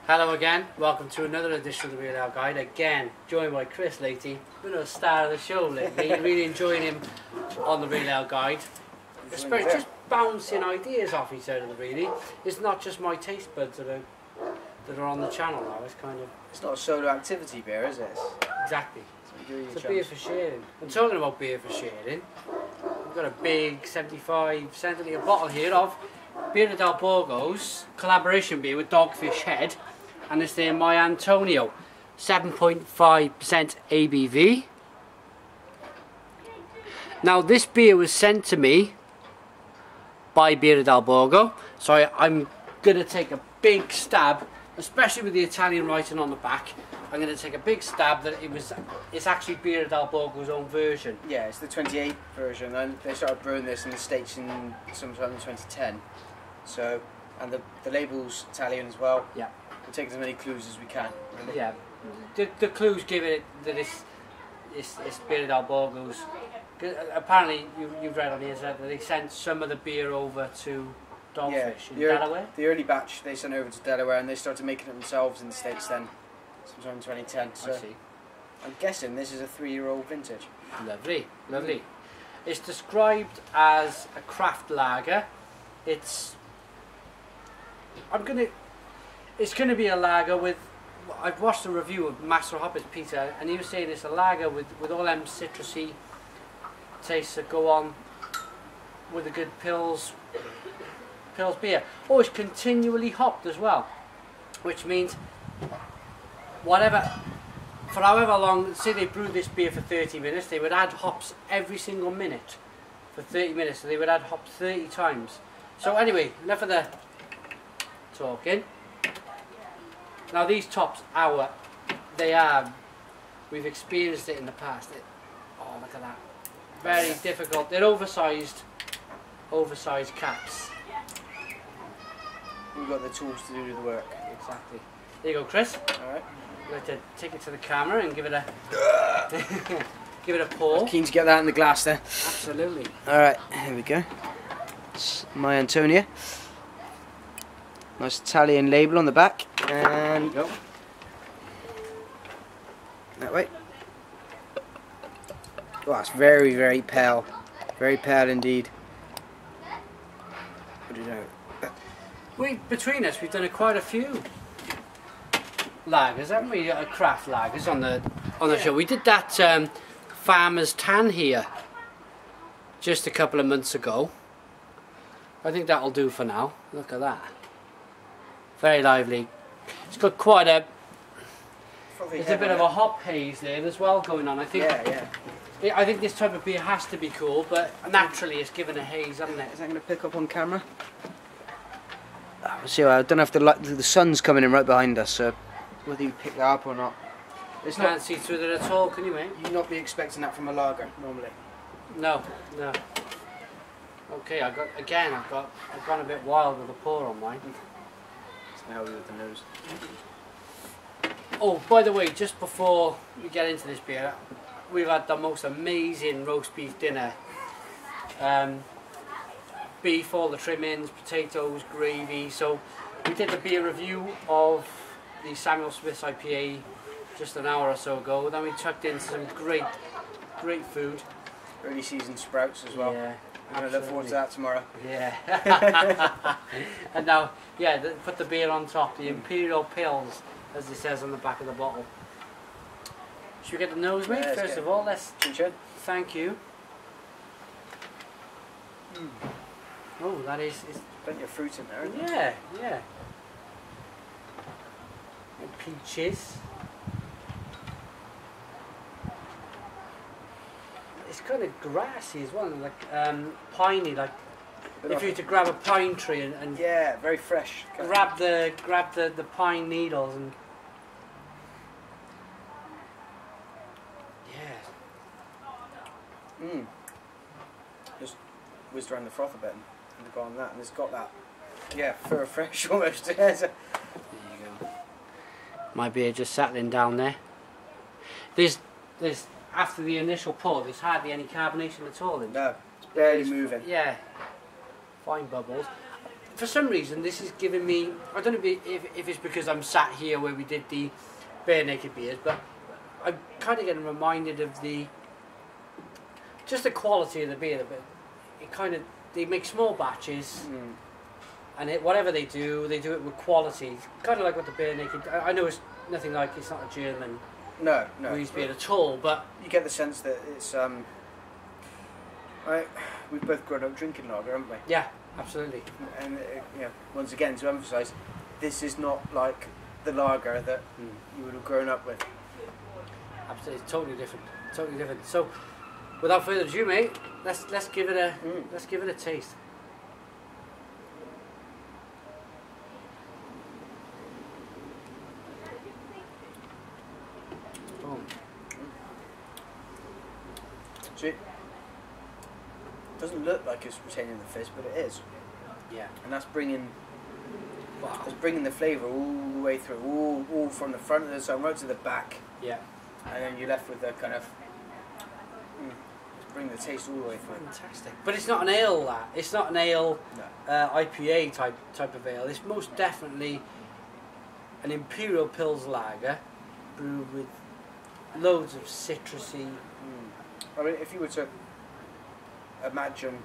Hello again, welcome to another edition of the Real Ale Guide. Again, joined by Chris Latey, been a star of the show lately. Really enjoying him on the Real Ale Guide. Especially just bouncing ideas off each other, really. It's not just my taste buds that are on the channel now, it's kind of... It's not a solo activity beer, is it? Exactly. It's a beer for sharing. And talking about beer for sharing, we've got a big 75 centilitre bottle here of Birra Del Borgo's collaboration beer with DogFish Head, and it's their My Antonia, 7.5% ABV. Now this beer was sent to me by Birra Del Borgo, so I'm going to take a big stab, especially with the Italian writing on the back. I'm going to take a big stab that it's actually Birra Del Borgo's own version. Yeah, it's the 28 version, and they started brewing this in the States in sometime in 2010. So, and the label's Italian as well. Yeah. We'll take as many clues as we can. Really. Yeah. The clues give it that it's Birra Del Borgo's. Apparently, you've read on the internet that they sent some of the beer over to DogFish in Delaware. The early batch they sent over to Delaware, and they started making it themselves in the States then, sometime in 2010. So I see. I'm guessing this is a 3-year-old vintage. Lovely, lovely. It's described as a craft lager. It's gonna be a lager with. I've watched a review of Master Hoppers Peter, and he was saying it's a lager with all them citrusy tastes that go on with a good Pils beer. Oh, it's continually hopped as well, which means for however long, say they brewed this beer for 30 minutes, they would add hops every single minute for 30 minutes, so they would add hops 30 times. So anyway, enough of the talking. Now these tops, we've experienced it in the past. Oh, look at that. Very difficult. They're oversized caps. We've got the tools to do the work. Exactly. There you go, Chris. Alright. I'd like to take it to the camera and give it a give it a pour. I was keen to get that in the glass there. Absolutely. Alright, here we go. It's My Antonia. Nice Italian label on the back, and There you go. That way. Oh, it's very, very pale. Very pale indeed. What do you know? Between us, we've done quite a few lagers, haven't we? Craft lagers on the show. We did that Farmer's Tan here just a couple of months ago. I think that'll do for now. Look at that. Very lively. It's got quite a... There's a bit of a hop haze there as well going on. I think. Yeah. I think this type of beer has to be cool, but naturally it's given a haze, hasn't it? Is that going to pick up on camera? See, I don't know if the sun's coming in right behind us, so whether you pick that up or not. It's can't see through it at all, can you, mate? You'd not be expecting that from a lager normally. No. Okay, I've gone a bit wild with the pour on mine. Now with the nose. Oh, by the way, just before we get into this beer, we've had the most amazing roast beef dinner. Beef, all the trimmings, potatoes, gravy. So we did the beer review of the Samuel Smith's IPA just an hour or so ago. Then we tucked in some great food. Early season sprouts as well. Yeah. I'm going to look forward to that tomorrow. Yeah. And now, yeah, put the beer on top, the Imperial Pils, as it says on the back of the bottle. Should we get the nose, mate? Yeah, First of all, let's... Chin. Thank you. Oh, that is... Plenty of fruit in there, isn't Yeah. And peaches. It's kind of grassy as well, like piney, like if you were to grab a pine tree and yeah, very fresh. grab the pine needles and just whizzed around the froth a bit and gone on that, and it's got that fur fresh almost. There you go. My beer just settling down there. There's after the initial pour, there's hardly any carbonation at all in it. No, it's barely moving. Yeah, fine bubbles. for some reason, this is giving me. I don't know if it's because I'm sat here where we did the bare naked beers, but I'm kind of getting reminded of just the quality of the beer. It kind of, they make small batches, and whatever they do it with quality. Kind of like what the bare naked. I know it's nothing like, it's not a German. No. Beer at all, but you get the sense that it's we've both grown up drinking lager, haven't we? Yeah, absolutely. And once again, to emphasise, this is not like the lager that you would have grown up with. Absolutely, it's totally different. Totally different. So, without further ado, mate, let's give it a taste. See, it doesn't look like it's retaining the fizz, but it is. Yeah. And that's bringing the flavour all the way through, all from the front of the sun right to the back. Yeah. And then you're left with the kind of bring the taste all the way through. Fantastic. But it's not an ale, that. It's not an ale, no. IPA type of ale. It's most definitely an Imperial Pils lager brewed with loads of citrusy. I mean, if you were to imagine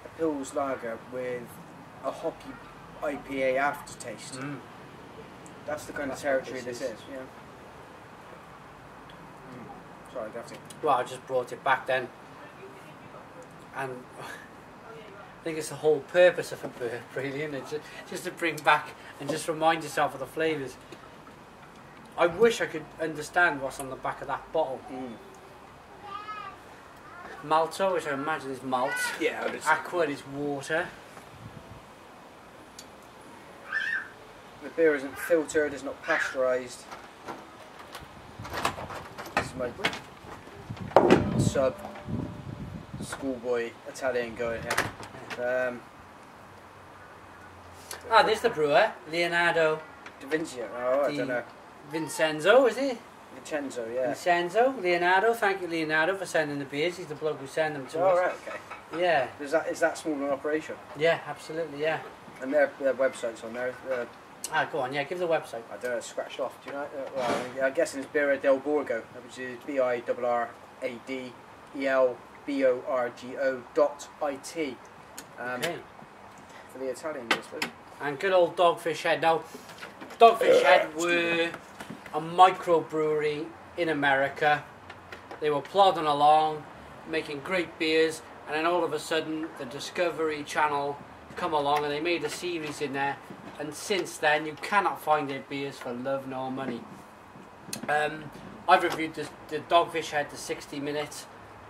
a Pils lager with a hoppy IPA aftertaste, that's the kind of territory this is. Yeah. Sorry, Gafty. Well, I just brought it back then, and I think it's the whole purpose of a beer, really, isn't it? Just to bring back and just remind yourself of the flavours. I wish I could understand what's on the back of that bottle. Malto, which I imagine is malt. Yeah. Aqua is water. The beer isn't filtered, it's not pasteurised. This is my sub schoolboy Italian going here. There's the brewer, Leonardo Da Vinci. Oh, I don't know. Vincenzo, is it? Vincenzo, yeah. Vincenzo, Leonardo. Thank you, Leonardo, for sending the beers. He's the bloke who sent them to us. Right, okay. Yeah. Is that small an operation? Yeah, absolutely, yeah. And their website's on there. Go on, yeah, give the website. I don't know, scratched off. Do you know? Well, I'm guessing it's Birra Del Borgo, which is BIRRADELBORGO.IT. Okay. For the Italians, I suppose. And good old DogFish Head. Now, DogFish Head were a microbrewery in America. They were plodding along, making great beers, and then all of a sudden the Discovery Channel come along and they made a series in there, and since then you cannot find their beers for love nor money. I've reviewed the DogFish Head, the 60 minutes,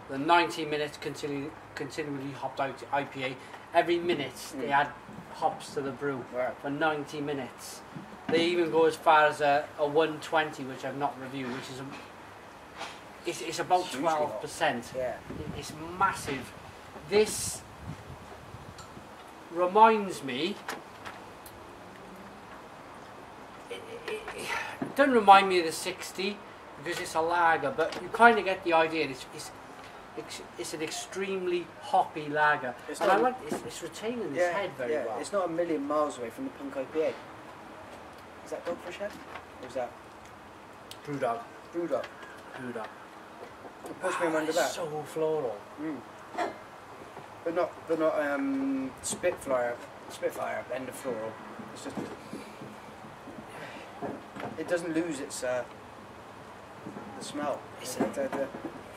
the 90 minutes continually hopped out IPA. Every minute they add hops to the brew for 90 minutes. They even go as far as a 120, which I've not reviewed, which is it's about 12%. Yeah. It's massive. This reminds me. It doesn't remind me of the 60 because it's a lager, but you kind of get the idea. It's an extremely hoppy lager, and I like it's retaining its head very well. It's not a million miles away from the Punk IPA. Is that DogFish Head? Or is that Brewdog? Brewdog. Brewdog. Push me under that. So floral. But not Spitfire end of floral. It's just it doesn't lose its the smell.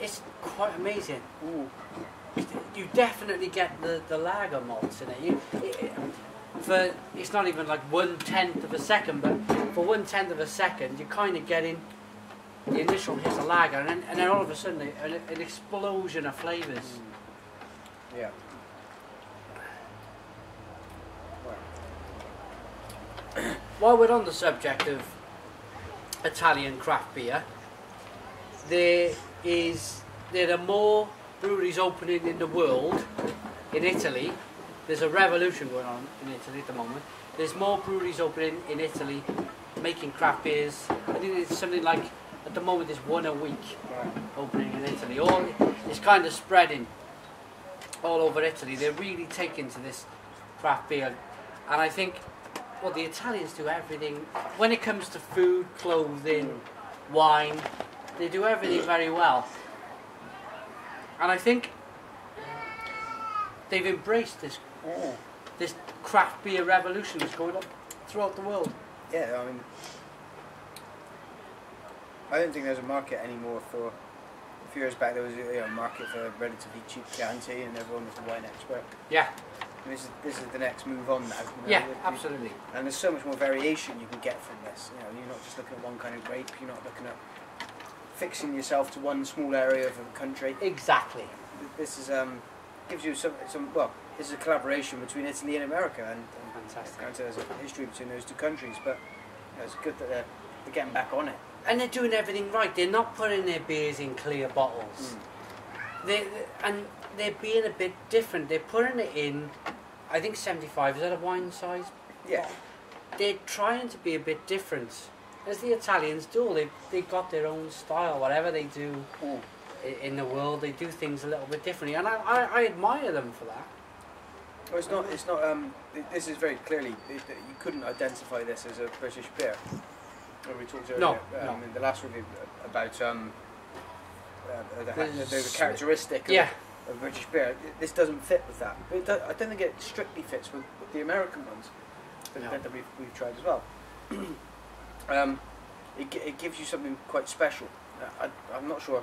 It's quite amazing. Ooh. You definitely get the lager malts in it. It's not even like 1/10 of a second, but for 1/10 of a second, you're kind of getting the initial hit of lager, and then all of a sudden an explosion of flavours. Yeah. While we're on the subject of Italian craft beer, there are more breweries opening in the world. In Italy, there's a revolution going on in Italy at the moment. There's more breweries opening in Italy, making craft beers. I think it's something like, at the moment, there's one a week opening in Italy. It's kind of spreading all over Italy. They're really taking to this craft beer, and I think, well, the Italians do everything when it comes to food, clothing, wine. They do everything very well, and I think they've embraced this craft beer revolution that's going on throughout the world. Yeah, I mean, I don't think there's a market anymore for. A few years back, there was a market for relatively cheap Chianti, and everyone was a wine expert. Yeah. And this is the next move on now. Yeah, absolutely. And there's so much more variation you can get from this. You're not just looking at one kind of grape. You're not looking at fixing yourself to one small area of the country. Exactly. This is gives you some. Well, this is a collaboration between Italy and America, and Fantastic. granted there's a history between those two countries, but it's good that they're getting back on it. And they're doing everything right. They're not putting their beers in clear bottles. And they're being a bit different. They're putting it in, I think 75, is that a wine size? Yeah. They're trying to be a bit different. As the Italians do. They've got their own style. Whatever they do in the world, they do things a little bit differently. And I admire them for that. Well, it's not, this is very clearly, you couldn't identify this as a British beer. We talked earlier in the last review about the characteristic of British beer. This doesn't fit with that. But I don't think it strictly fits with the American ones that we've tried as well. It gives you something quite special. I'm not sure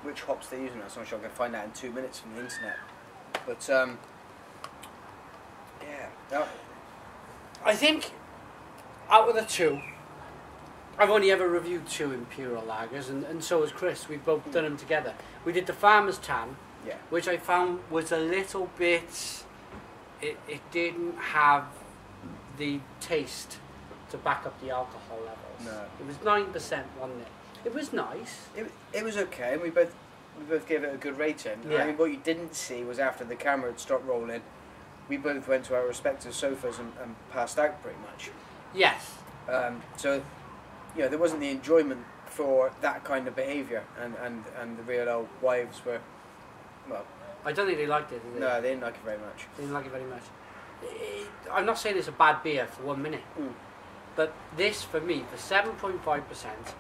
which hops they're using. I'm not sure I can find out in 2 minutes from the internet. But I think out of the two, I've only ever reviewed two Imperial lagers, and so has Chris. We've both done them together. We did the Farmer's Tan, which I found was a little bit. It didn't have the taste to back up the alcohol levels. No. It was 9%, wasn't it? It was nice. It was okay, and we both gave it a good rating. Yeah. I mean, what you didn't see was after the camera had stopped rolling, we both went to our respective sofas and passed out pretty much. Yes. So, there wasn't the enjoyment for that kind of behaviour, and the real old wives were, well... I don't think they liked it, did they? No, they didn't like it very much. They didn't like it very much. I'm not saying it's a bad beer for 1 minute, but this, for me, for 7.5%,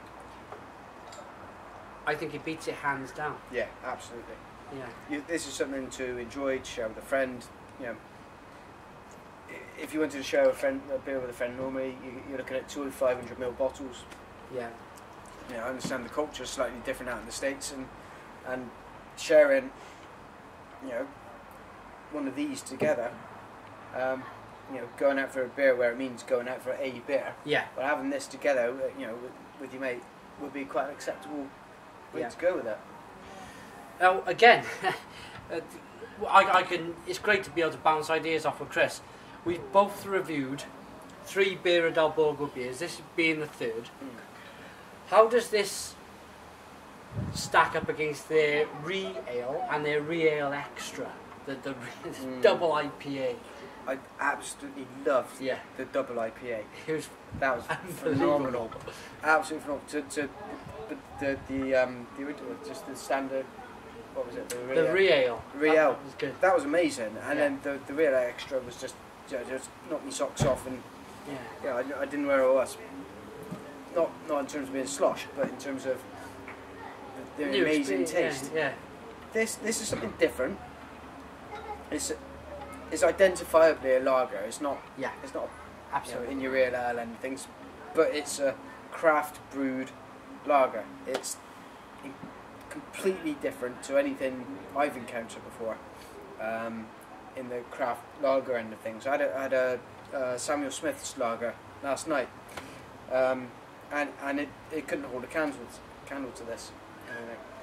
I think it beats it hands down. Yeah, absolutely. Yeah. This is something to enjoy, to share with a friend. If you wanted to share a beer with a friend, normally you're looking at 2 and 500ml bottles. Yeah. I understand the culture is slightly different out in the States, and sharing, one of these together, going out for a beer where it means going out for a beer. Yeah. But having this together, with your mate, would be quite an acceptable way to go with it. Now, again, I can. It's great to be able to bounce ideas off with Chris. We've both reviewed 3 Birra Del Borgo beers, this being the 3rd. How does this stack up against their Re-Ale and their Re-Ale Extra, the double IPA? I absolutely loved the double IPA. That was phenomenal. Absolutely phenomenal. The original, just the standard. What was it? The Re-Ale. Re-Ale. That was good. That was amazing. And then the Real Extra was just knocked my socks off, and I didn't wear it all. Not in terms of being slosh, but in terms of the amazing taste. Yeah. This is something different. It's identifiably a lager. It's not. Yeah. It's not. Absolutely. In your Real Ale and things, but it's a craft brewed lager. It's completely different to anything I've encountered before in the craft lager end of things. I had a Samuel Smith's lager last night, and it couldn't hold a candle to this.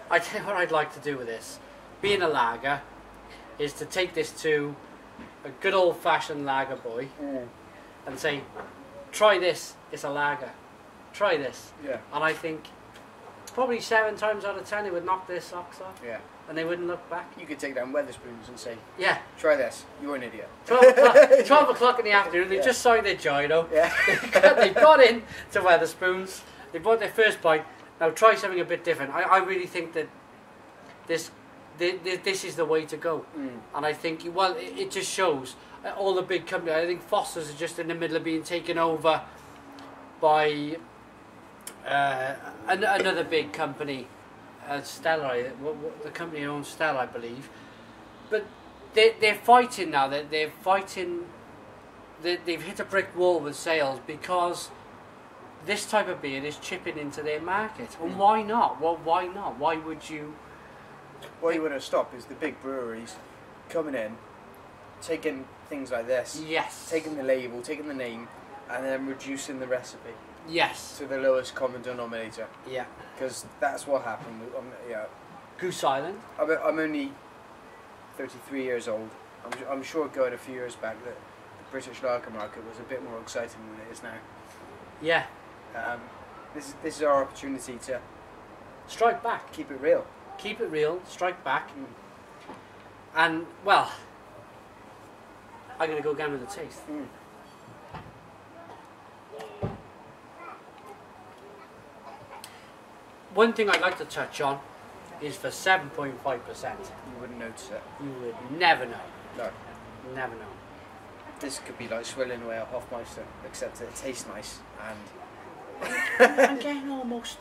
I tell you what I'd like to do with this, being a lager, is to take this to a good old-fashioned lager boy and say, try this, it's a lager. Try this. Yeah. And I think probably 7 times out of 10 it would knock their socks off. Yeah. And they wouldn't look back. You could take down Weatherspoons and say, yeah, try this, you're an idiot. 12 o'clock in the afternoon, they've just signed their gyro. Yeah. They've got in to Weatherspoons, they bought their first pint, now try something a bit different. I really think that this is the way to go. And I think, well, it just shows all the big companies. I think Foster's are just in the middle of being taken over by another big company, Stella. The company who owns Stella, I believe. But they're fighting now. They're fighting. They've hit a brick wall with sales because this type of beer is chipping into their market. And why not? Well, why not? Why would you? What you want to stop is the big breweries coming in, taking things like this, Yes. taking the label, taking the name, and then reducing the recipe Yes. to the lowest common denominator. Yeah. Because that's what happened. Yeah, Goose Island. I'm only 33 years old. I'm sure going a few years back that the British lager market was a bit more exciting than it is now. Yeah. This is our opportunity to Strike back. keep it real. Keep it real. Strike back. And well, I'm gonna go again with the taste. One thing I'd like to touch on is for 7.5%. You wouldn't notice it. You would never know. No. Never know. This could be like swilling away a Hofmeister, except that it tastes nice and I'm getting almost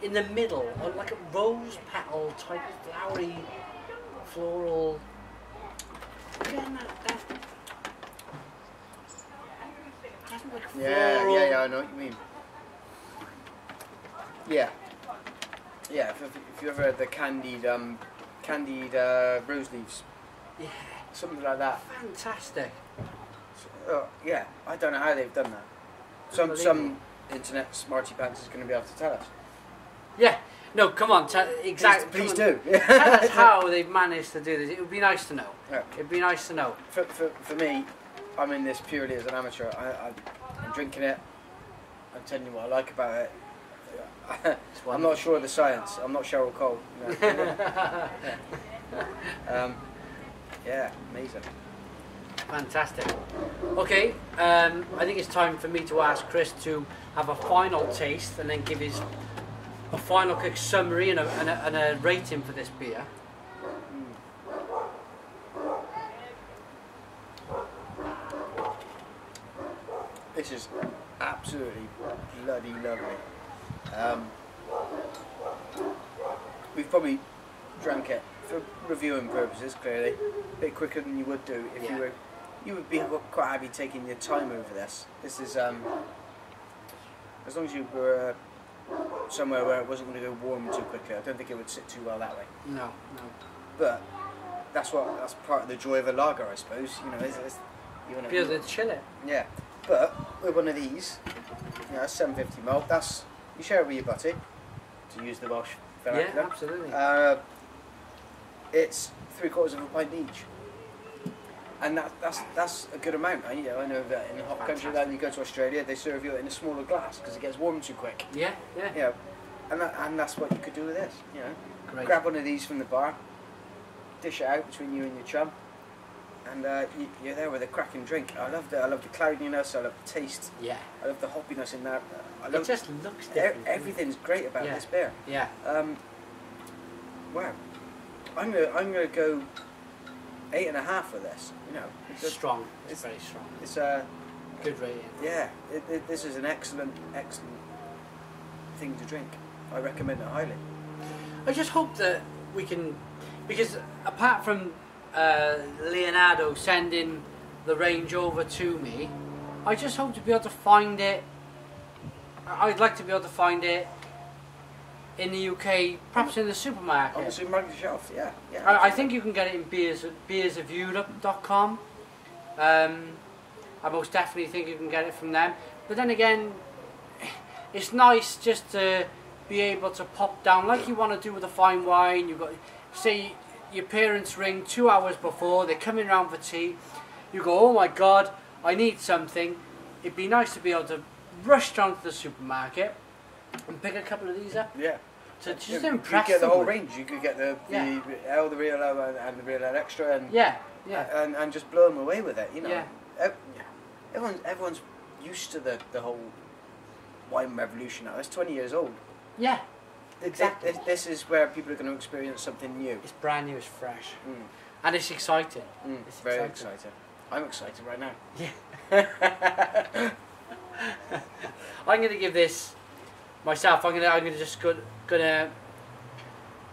in the middle, like a rose petal type flowery, floral. Again, that's like floral. yeah, I know what you mean. Yeah. If you ever had the candied rose leaves, Yeah, something like that. fantastic. Yeah, I don't know how they've done that. Some Unbelievable. internet smarty pants is going to be able to tell us. Yeah, no, come on, exactly. Please do. Tell us how they've managed to do this. It would be nice to know. Yeah. It'd be nice to know. For me, I'm in this purely as an amateur. I'm drinking it. I'm telling you what I like about it. I'm not sure of the science. I'm not Cheryl Cole. No. Yeah, amazing. Fantastic. Okay, I think it's time for me to ask Chris to have a final taste and then give a final quick summary and a rating for this beer. This is absolutely bloody lovely. We've probably drank it for reviewing purposes, clearly, a bit quicker than you would do if you would be quite happy taking your time over this. This is as long as you were somewhere where it wasn't going to go warm too quickly. I don't think it would sit too well that way. No. But that's part of the joy of a lager, I suppose. You know, you want Be able to chill it. Yeah, but with one of these, 750ml. That's you share it with your buddy, to use the Welsh vernacular. Yeah, absolutely. It's 3/4 of a pint each, and that's a good amount. I know that in a hot country, then you go to Australia, they serve you it in a smaller glass because it gets warm too quick. Yeah. And that's what you could do with this. Great. Grab one of these from the bar, dish it out between you and your chum, and you're there with a cracking drink. I love the cloudiness. I love the taste. Yeah. I love the hoppiness in that. It just looks different. Everything's great about this beer. Yeah. Wow. I'm gonna go 8.5 with this. It's strong. It's very strong. It's Good rating. yeah. This is an excellent thing to drink. I recommend it highly. I just hope that we can, because apart from Leonardo sending the range over to me, I just hope to be able to find it. I'd like to be able to find it in the UK, perhaps in the supermarket. On the supermarket shelf, yeah. I think you can get it in beersofeurope.com. I most definitely think you can get it from them. But then again, it's nice just to be able to pop down like you want to do with a fine wine. You've got, say, your parents ring 2 hours before, they're coming round for tea. You go, oh my God, I need something. It'd be nice to be able to rush down to the supermarket and pick a couple of these up. Yeah. To just impress You get the them whole with. range. You could get the L, the Real L, and the Real L Extra, and and just blow them away with it. Yeah. Everyone's used to the whole wine revolution now. It's 20 years old. Yeah. Exactly. This is where people are going to experience something new. It's brand new, it's fresh. And it's exciting. It's very exciting. I'm excited right now. Yeah. I'm going to give this myself. I'm just gonna.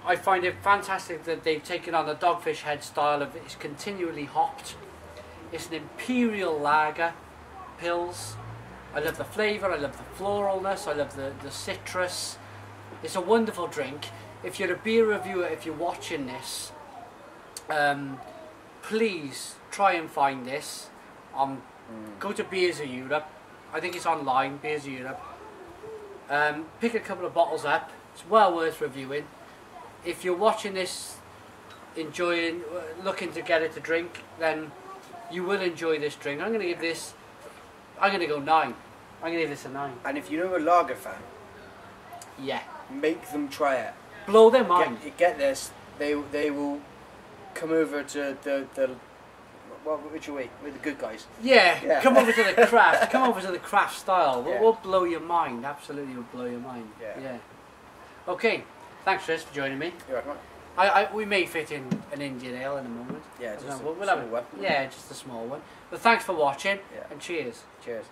I find it fantastic that they've taken on the Dogfish Head style of it's continually hopped. It's an imperial lager, pills. I love the flavour. I love the floralness. I love the citrus. It's a wonderful drink. If you're a beer reviewer, if you're watching this, please try and find this. Go to Beers of Europe. I think it's online, Beers of Europe. Pick a couple of bottles up. It's well worth reviewing. If you're watching this, enjoying, looking to get it to drink, then you will enjoy this drink. I'm going to give this, I'm going to go 9. I'm going to give this a 9. And if you know a lager fan, yeah, make them try it. Blow their mind. Get this, they will come over to the which way? With the good guys. Yeah, come over to the craft. Come over to the craft style. Yeah. We'll blow your mind. Absolutely, will blow your mind. Yeah. Okay. Thanks, Chris, for joining me. You're welcome. We may fit in an Indian ale in a moment. Yeah, just we'll a small one. Yeah, just a small one. But thanks for watching, Yeah. and cheers. Cheers.